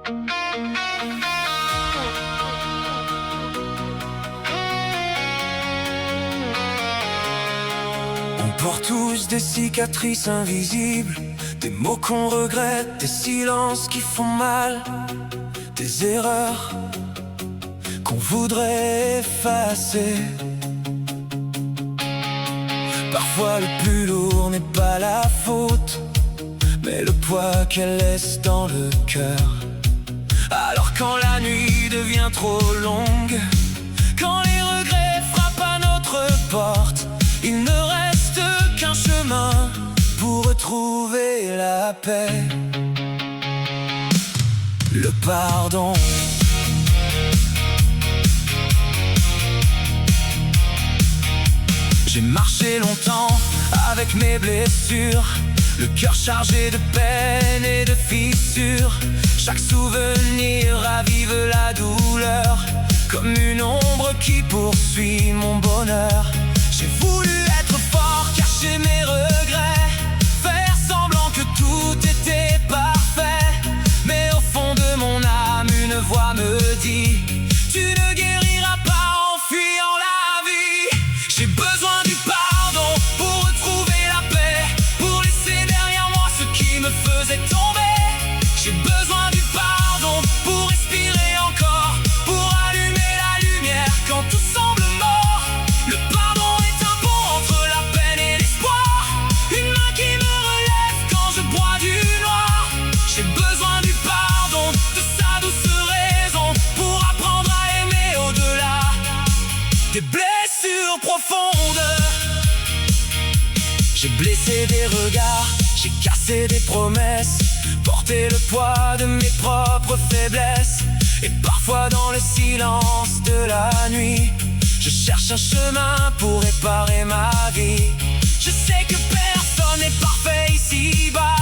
On porte tous des cicatrices invisibles, des mots qu'on regrette, des silences qui font mal, des erreurs qu'on voudrait effacer. Parfois le plus lourd n'est pas la faute, mais le poids qu'elle laisse dans le cœur. Alors quand la nuit devient trop longue, quand les regrets frappent à notre porte, il ne reste qu'un chemin pour retrouver la paix. Le pardon. J'ai marché longtemps avec mes blessures, le cœur chargé de peine et de fissures. Chaque souvenir ravive la douleur, comme une ombre qui poursuit mon bonheur. J'ai voulu être fort, cacher mes regrets, faire semblant que tout était parfait. Mais au fond de mon âme, une voix me dit: tu ne guériras pas en fuyant la vie. J'ai besoin du pardon pour retrouver la paix, pour laisser derrière moi ce qui me faisait tomber. J'ai besoin du pardon pour respirer encore, pour allumer la lumière quand tout semble mort. Le pardon est un pont entre la peine et l'espoir, une main qui me relève quand je bois du noir. J'ai besoin du pardon, de sa douce raison, pour apprendre à aimer au-delà des blessures profondes. J'ai blessé des regards, j'ai cassé des promesses, porté le poids de mes propres faiblesses. Et parfois dans le silence de la nuit, je cherche un chemin pour réparer ma vie. Je sais que personne n'est parfait ici-bas,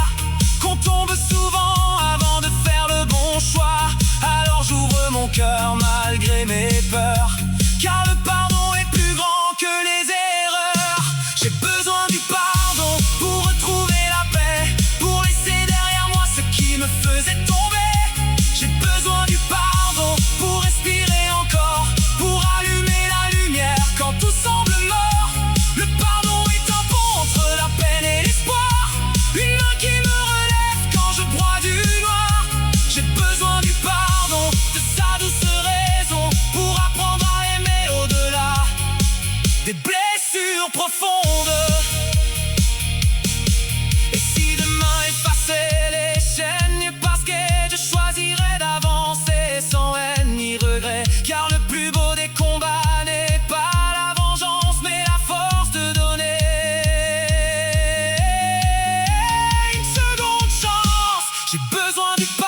qu'on tombe souvent avant de faire le bon choix. Alors j'ouvre mon cœur malgré mes peurs, car le pardon est plus grand que les erreurs. J'ai besoin du pardon pour retrouver la paix, pour laisser derrière moi ce qui me faisait tomber. J'ai besoin du pardon pour respirer encore, pour allumer la lumière quand tout semble mort. Le pardon est un pont entre la peine et l'espoir, une main qui me relève quand je broie du noir. J'ai besoin du pardon, de sa douce raison, pour apprendre à aimer au-delà des blessures profondes. Et si demain effaçait les chaînes, parce que je choisirais d'avancer sans haine ni regret. Car le plus beau des combats n'est pas la vengeance, mais la force de donner une seconde chance. J'ai besoin du pardon